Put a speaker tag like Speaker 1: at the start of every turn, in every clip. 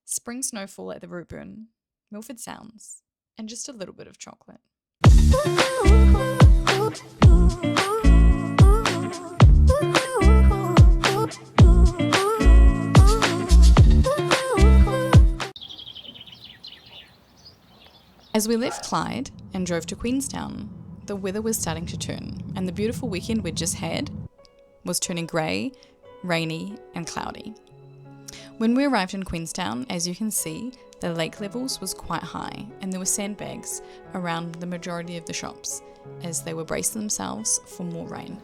Speaker 1: spring snowfall at the Routeburn, Milford Sounds, and just a little bit of chocolate. As we left Clyde and drove to Queenstown, the weather was starting to turn, and the beautiful weekend we'd just had was turning grey, rainy and cloudy. When we arrived in Queenstown, as you can see, the lake levels was quite high and there were sandbags around the majority of the shops as they were bracing themselves for more rain.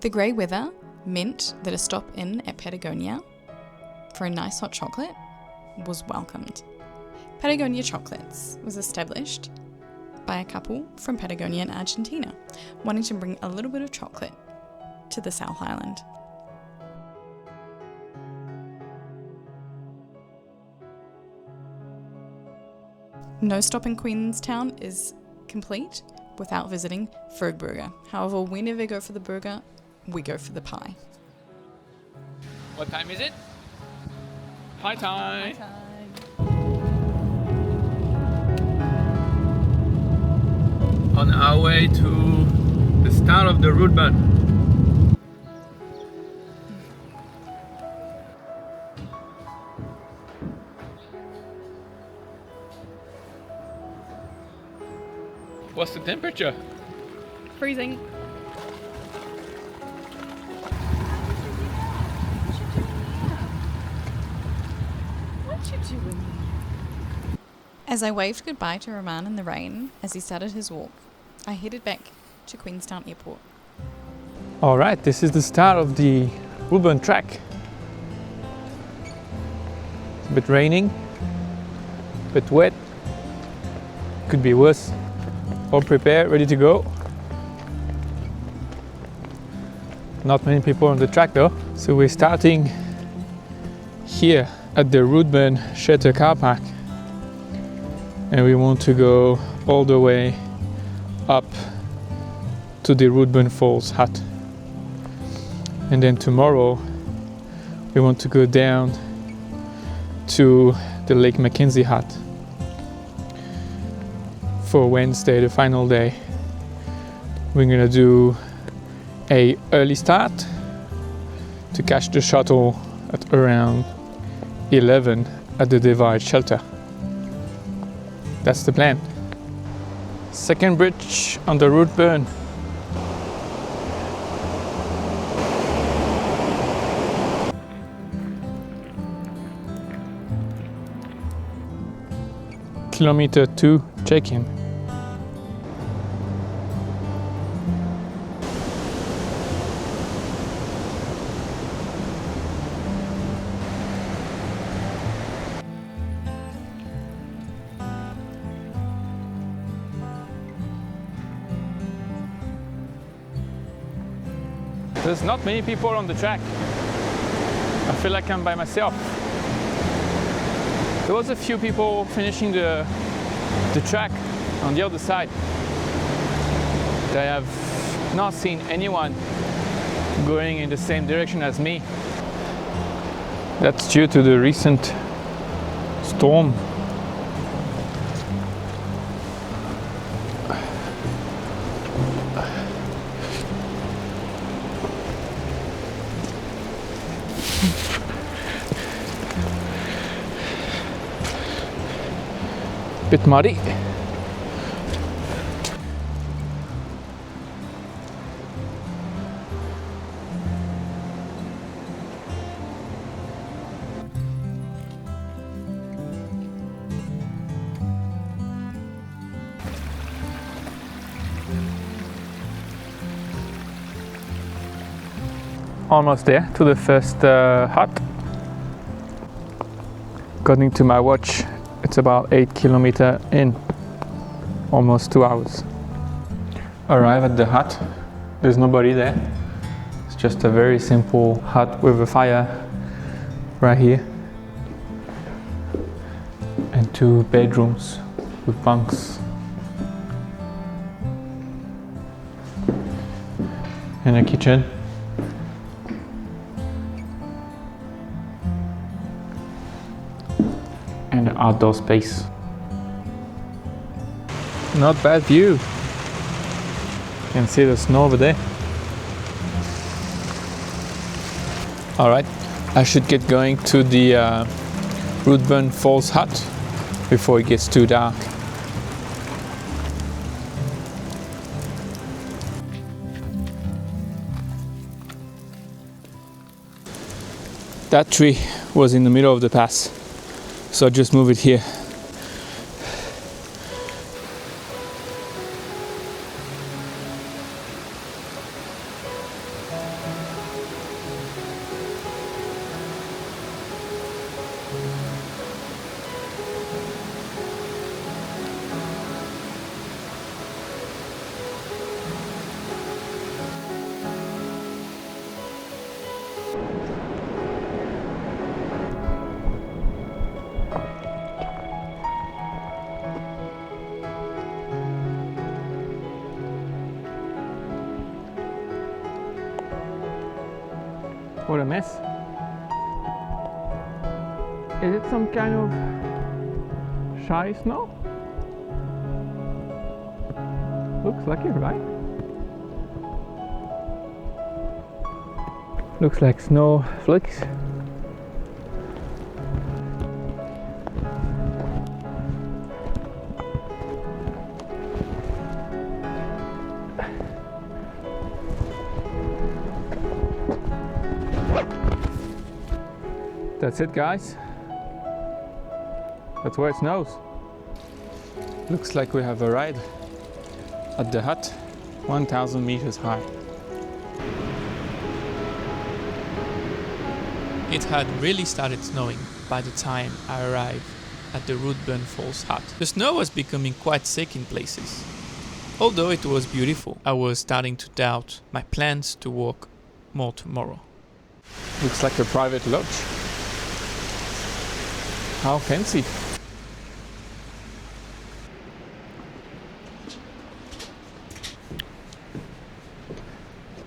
Speaker 1: The grey weather meant that a stop in at Patagonia for a nice hot chocolate was welcomed. Patagonia Chocolates was established by a couple from Patagonia in Argentina, wanting to bring a little bit of chocolate to the South Island. No stop in Queenstown is complete without visiting Burger. However, we never go for the burger, we go for the pie.
Speaker 2: What time is it? Pie time! On our way to the start of the Routeburn. What's the temperature?
Speaker 1: Freezing. As I waved goodbye to Romain in the rain as he started his walk, I headed back to Queenstown Airport.
Speaker 2: Alright, this is the start of the Routeburn Track. It's a bit raining, a bit wet, could be worse. All prepared, ready to go. Not many people on the track though. So we're starting here at the Routeburn Shelter car park. And we want to go all the way up to the Routeburn Falls hut. And then tomorrow we want to go down to the Lake Mackenzie hut for Wednesday, the final day. We're gonna do a early start to catch the shuttle at around 11 at the Divide shelter. That's the plan. Second bridge on the Routeburn. Kilometer 2 check-in. There's not many people on the track. I feel like I'm by myself. There was a few people finishing the track on the other side. I have not seen anyone going in the same direction as me. That's due to the recent storm. Bit muddy. Almost there to the first hut. According to my watch, it's about 8 kilometers in, almost 2 hours. Arrive at the hut, there's nobody there. It's just a very simple hut with a fire right here. And 2 bedrooms with bunks. and a kitchen. And an outdoor space. Not bad view. You can see the snow over there. Alright, I should get going to the Routeburn Falls hut before it gets too dark. That tree was in the middle of the pass, so I just move it here. What a mess. Is it some kind of shy snow? Looks like it, right? Looks like snow flakes. That's it, guys. That's where it snows. Looks like we have arrived at the hut, 1,000 meters high. It had really started snowing by the time I arrived at the Routeburn Falls hut. The snow was becoming quite thick in places. Although it was beautiful, I was starting to doubt my plans to walk more tomorrow. Looks like a private lodge. How fancy.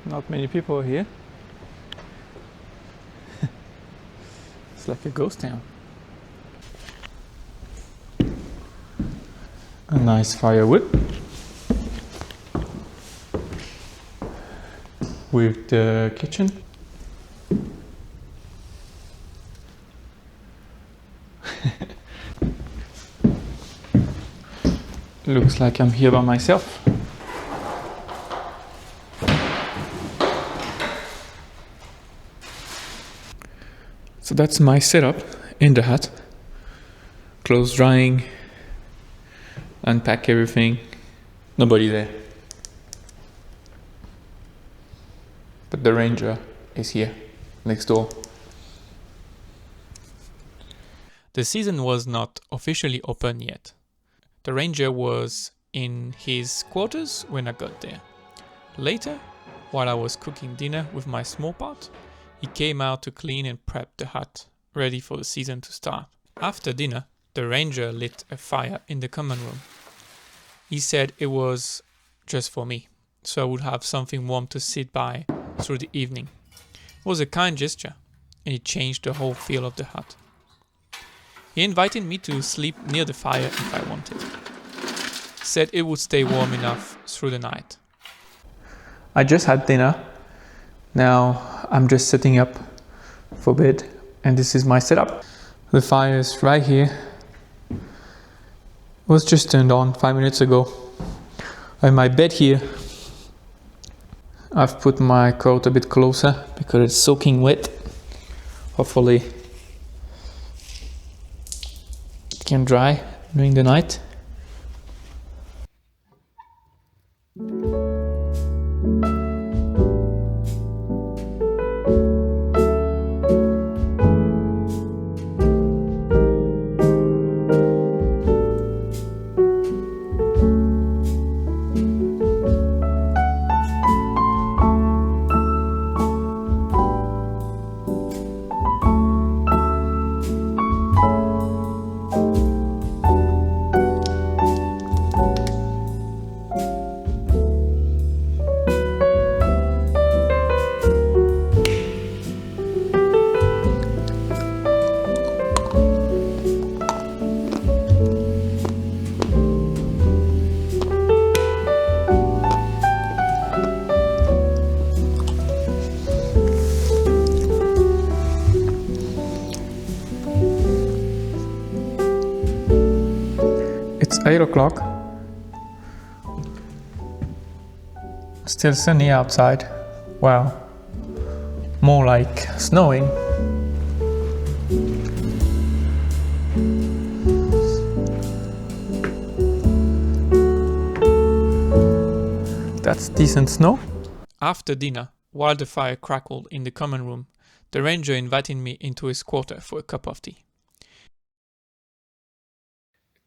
Speaker 2: Not many people here. It's like a ghost town. A nice firewood with the kitchen. Looks like I'm here by myself. So that's my setup in the hut. Clothes drying, unpack everything. Nobody there. But the ranger is here, next door. The season was not officially open yet. The ranger was in his quarters when I got there. Later, while I was cooking dinner with my small pot, he came out to clean and prep the hut, ready for the season to start. After dinner, the ranger lit a fire in the common room. He said it was just for me, so I would have something warm to sit by through the evening. It was a kind gesture, and it changed the whole feel of the hut. He invited me to sleep near the fire if I wanted. Said it would stay warm enough through the night. I just had dinner. Now I'm just setting up for bed, and this is my setup. The fire is right here. It was just turned on 5 minutes ago. I have my bed here. I've put my coat a bit closer because it's soaking wet. Hopefully it can dry during the night. 8 o'clock. Still sunny outside. Well, more like snowing. That's decent snow. After dinner, while the fire crackled in the common room, the ranger invited me into his quarter for a cup of tea.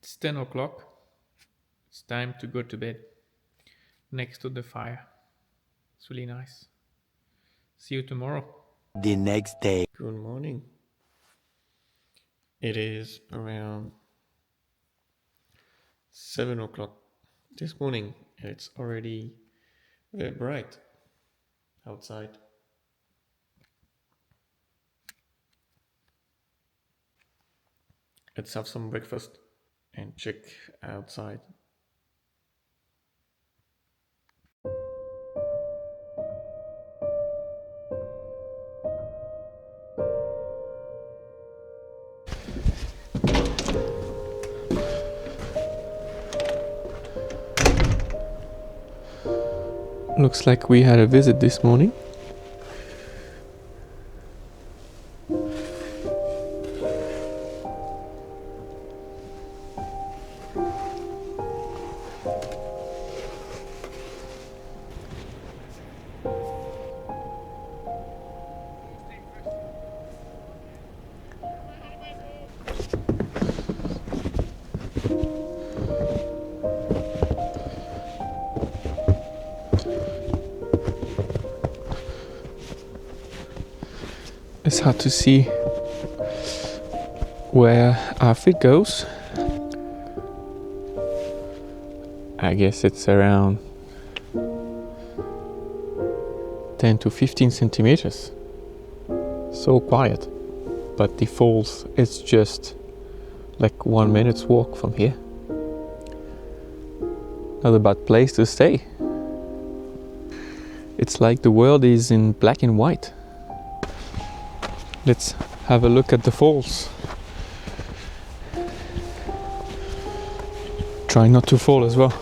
Speaker 2: It's 10 o'clock. It's time to go to bed. Next to the fire. It's really nice. See you tomorrow.
Speaker 3: The next day.
Speaker 2: Good morning. It is around 7 o'clock this morning and it's already very bright outside. Let's have some breakfast and check outside. Looks like we had a visit this morning. It's hard to see where our feet goes. I guess it's around 10 to 15 centimeters. So quiet. But the falls is just like 1 minute's walk from here. Not a bad place to stay. It's like the world is in black and white. Let's have a look at the falls. Try not to fall as well.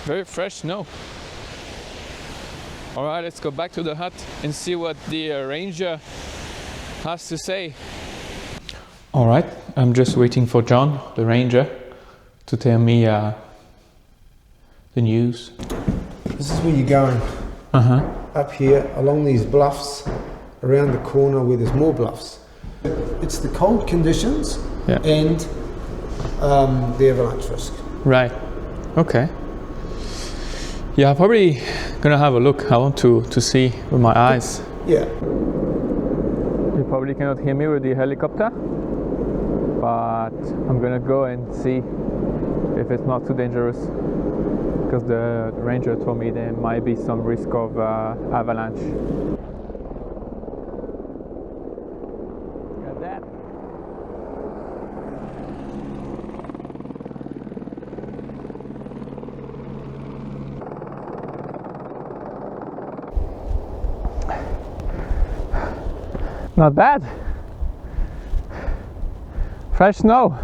Speaker 2: Very fresh snow. Alright, let's go back to the hut and see what the ranger has to say. Alright, I'm just waiting for John, the ranger, to tell me the news.
Speaker 4: This is where you're going. Up here, along these bluffs, around the corner where there's more bluffs. It's the cold conditions and the avalanche risk.
Speaker 2: Right, okay. Yeah, I'm probably gonna have a look. I want to see with my eyes.
Speaker 4: Yeah.
Speaker 2: You probably cannot hear me with the helicopter, but I'm gonna go and see if it's not too dangerous, because the ranger told me there might be some risk of avalanche. Got that. Not bad. Fresh snow.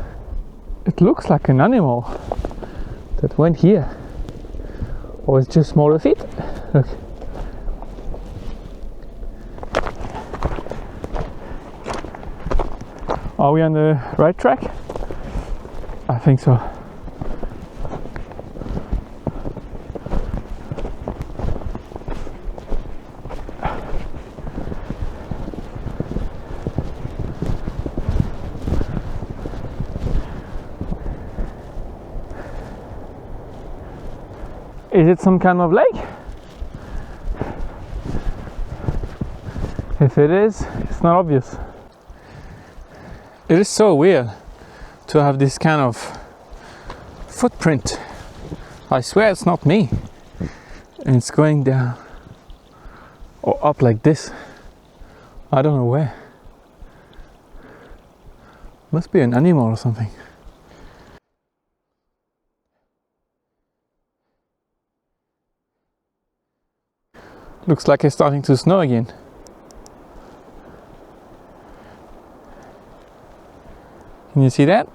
Speaker 2: It looks like an animal that went here. Or it's just smaller feet. Look. Are we on the right track? I think so. Is it some kind of lake? If it is, it's not obvious. It is so weird to have this kind of footprint. I swear it's not me. and it's going down or up like this. I don't know where. Must be an animal or something. Looks like it's starting to snow again. Can you see that?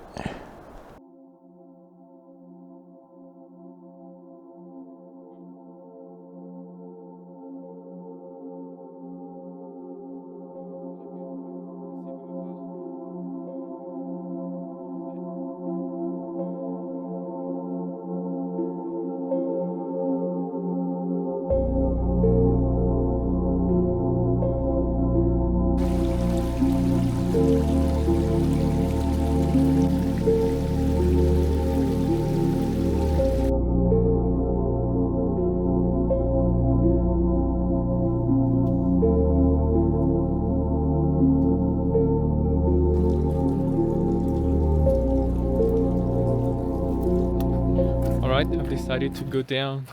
Speaker 2: I've decided to go down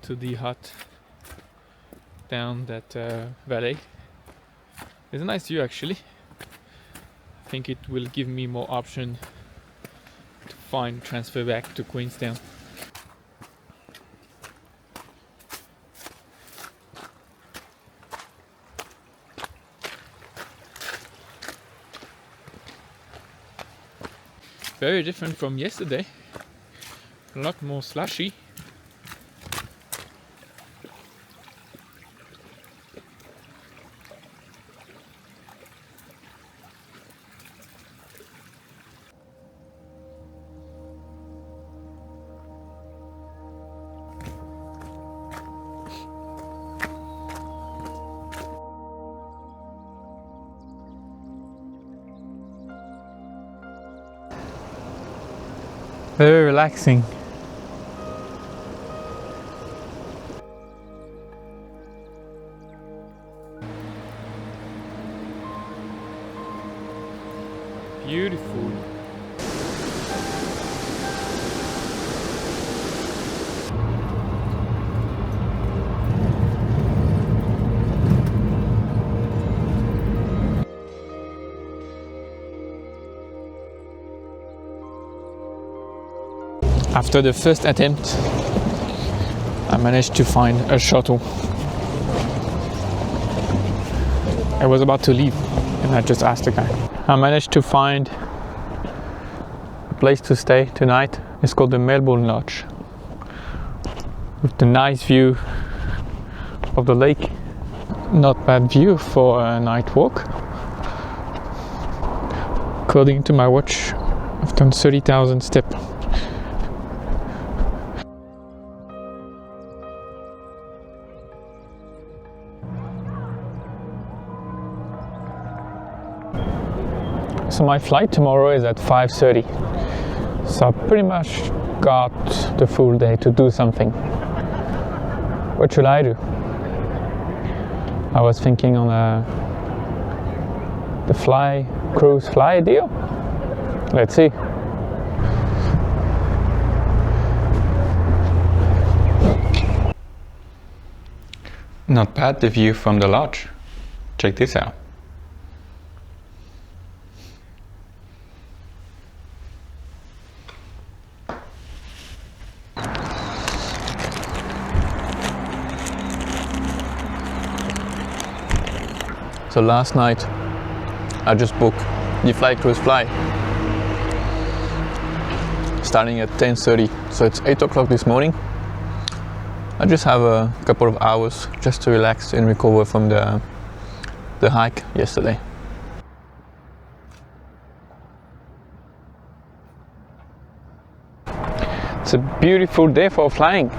Speaker 2: to the hut down that valley. It's a nice view actually. I think it will give me more option to transfer back to Queenstown. Very different from yesterday. A lot more slushy. Very relaxing. Beautiful. After the first attempt, I managed to find a shuttle. I was about to leave and I just asked the guy. I managed to find a place to stay tonight. It's called the Melbourne Lodge, with the nice view of the lake. Not bad view for a night walk. According to my watch, I've done 30,000 steps. So my flight tomorrow is at 5:30. So I pretty much got the full day to do something. What should I do? I was thinking on the cruise fly deal. Let's see. Not bad, the view from the lodge. Check this out. So last night I just booked the cruise fly starting at 10:30, so it's 8 o'clock this morning. I just have a couple of hours just to relax and recover from the hike yesterday. It's a beautiful day for flying.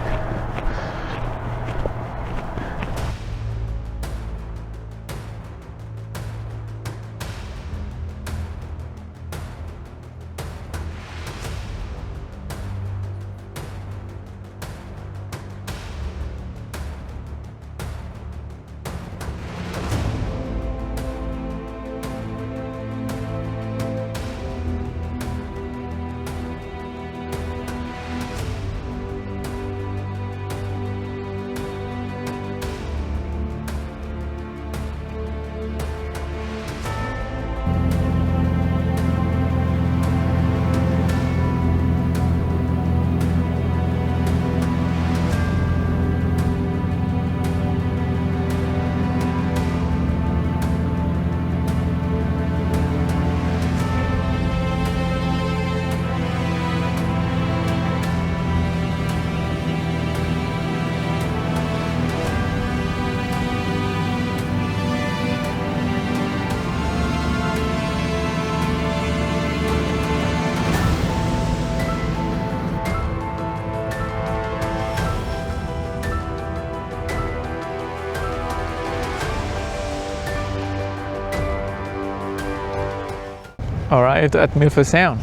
Speaker 2: Alright, at Milford Sound.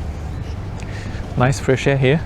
Speaker 2: Nice fresh air here.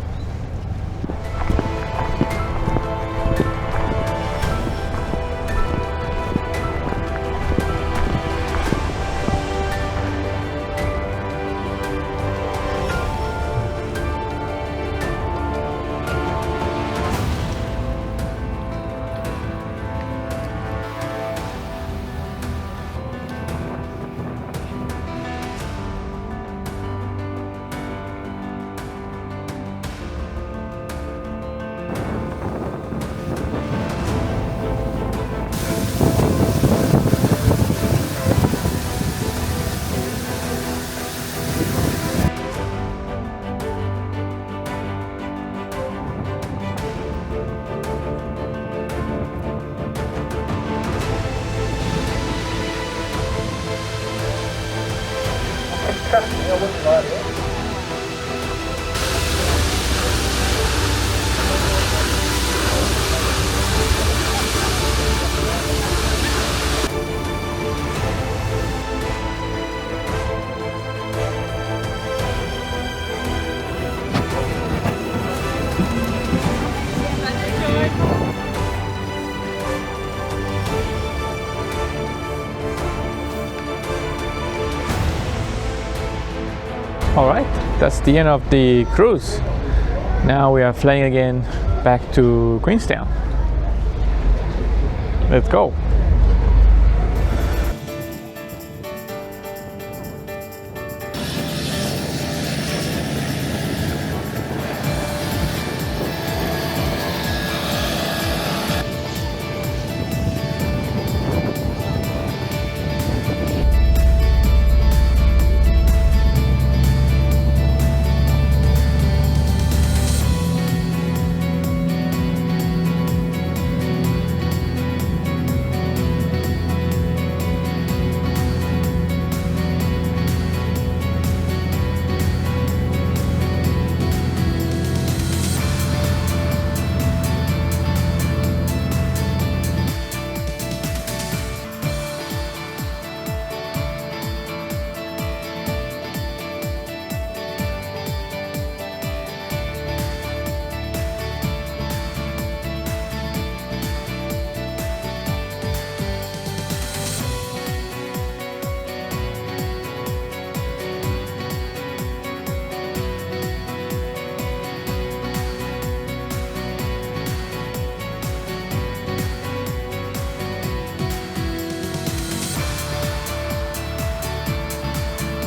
Speaker 2: Alright, that's the end of the cruise. Now we are flying again back to Queenstown. Let's go.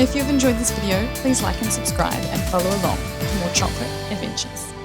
Speaker 1: If you've enjoyed this video, please like and subscribe and follow along for more chocolate adventures.